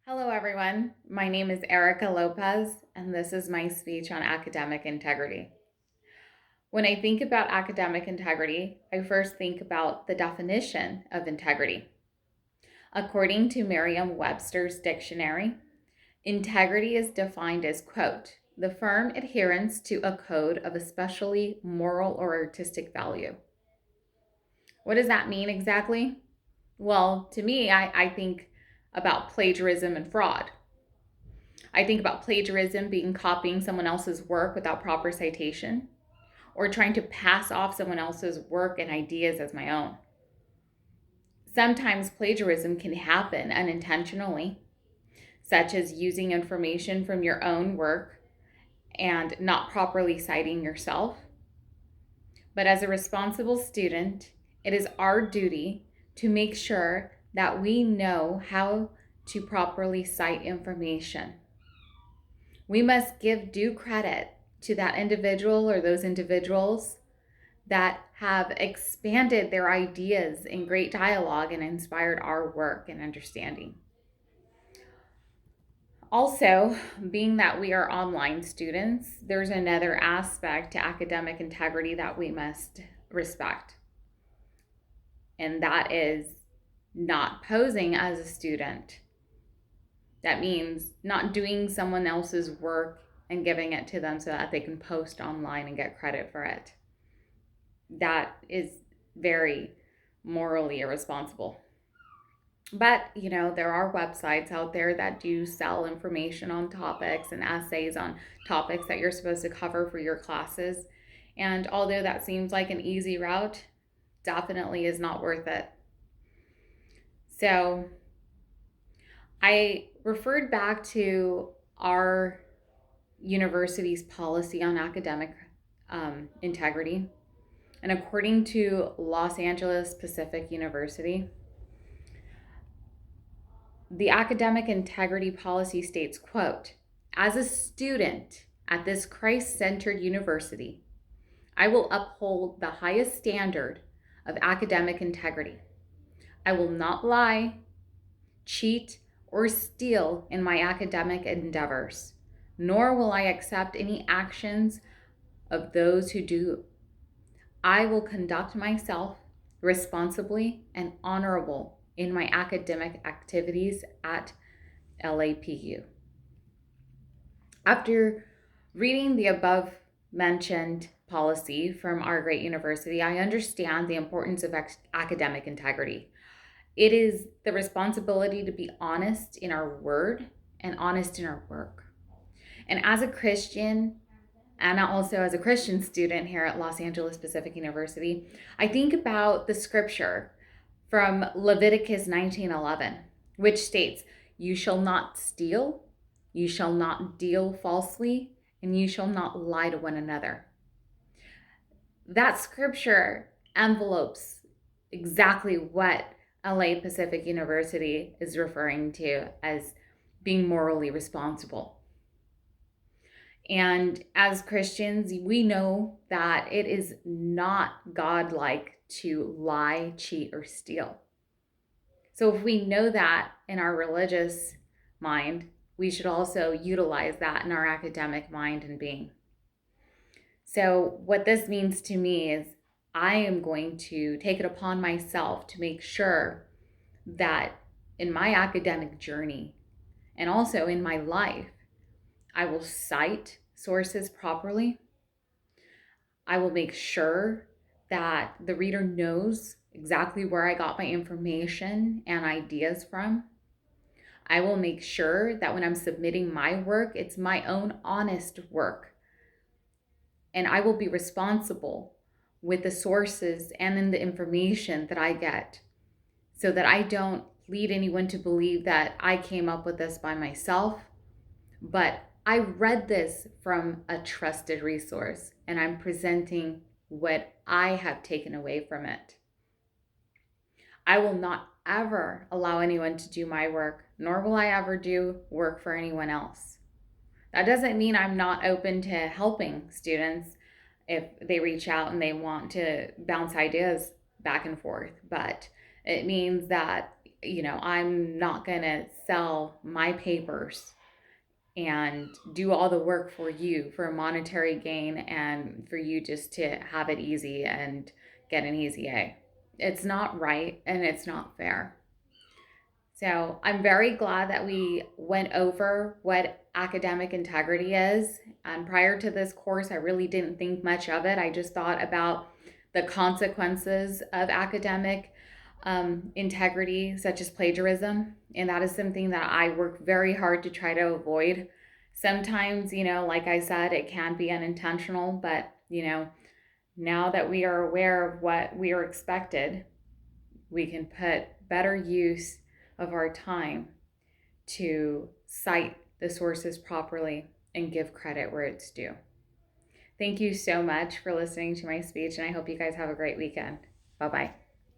Hello, everyone. My name is Erica Lopez, and this is my speech on academic integrity. When I think about academic integrity, I first think about the definition of integrity. According to Merriam-Webster's dictionary, integrity is defined as, quote, the firm adherence to a code of especially moral or artistic value. What does that mean exactly? Well, to me, I think about plagiarism and fraud. I think about plagiarism being copying someone else's work without proper citation, or trying to pass off someone else's work and ideas as my own. Sometimes plagiarism can happen unintentionally, such as using information from your own work and not properly citing yourself. But as a responsible student, it is our duty to make sure that we know how to properly cite information. We must give due credit to that individual or those individuals that have expanded their ideas in great dialogue and inspired our work and understanding. Also, being that we are online students, there's another aspect to academic integrity that we must respect, and that is not posing as a student. That means not doing someone else's work and giving it to them so that they can post online and get credit for it. That is very morally irresponsible. But, there are websites out there that do sell information on topics and essays on topics that you're supposed to cover for your classes. And although that seems like an easy route, definitely is not worth it. So I referred back to our university's policy on academic integrity. And according to Los Angeles Pacific University, the academic integrity policy states, quote, as a student at this Christ-centered university, I will uphold the highest standard of academic integrity. I will not lie, cheat, or steal in my academic endeavors, nor will I accept any actions of those who do. I will conduct myself responsibly and honorable in my academic activities at LAPU. After reading the above mentioned policy from our great university, I understand the importance of academic integrity. It is the responsibility to be honest in our word and honest in our work. And as a Christian, and also as a Christian student here at Los Angeles Pacific University, I think about the scripture from Leviticus 19:11, which states, you shall not steal, you shall not deal falsely, and you shall not lie to one another. That scripture envelopes exactly what LA Pacific University is referring to as being morally responsible. And as Christians, we know that it is not godlike to lie, cheat, or steal. So if we know that in our religious mind, we should also utilize that in our academic mind and being. So what this means to me is I am going to take it upon myself to make sure that in my academic journey and also in my life, I will cite sources properly. I will make sure that the reader knows exactly where I got my information and ideas from. I will make sure that when I'm submitting my work, it's my own honest work. And I will be responsible with the sources and in the information that I get so that I don't lead anyone to believe that I came up with this by myself, but I read this from a trusted resource and I'm presenting what I have taken away from it. I will not ever allow anyone to do my work, nor will I ever do work for anyone else. That doesn't mean I'm not open to helping students if they reach out and they want to bounce ideas back and forth, but it means that I'm not going to sell my papers and do all the work for you for a monetary gain and for you just to have it easy and get an easy A. It's not right and it's not fair. So I'm very glad that we went over what academic integrity is. And prior to this course, I really didn't think much of it. I just thought about the consequences of academic integrity, such as plagiarism. And that is something that I work very hard to try to avoid. Sometimes, like I said, it can be unintentional, but, now that we are aware of what we are expected, we can put better use of our time to cite the sources properly and give credit where it's due. Thank you so much for listening to my speech, and I hope you guys have a great weekend. Bye-bye.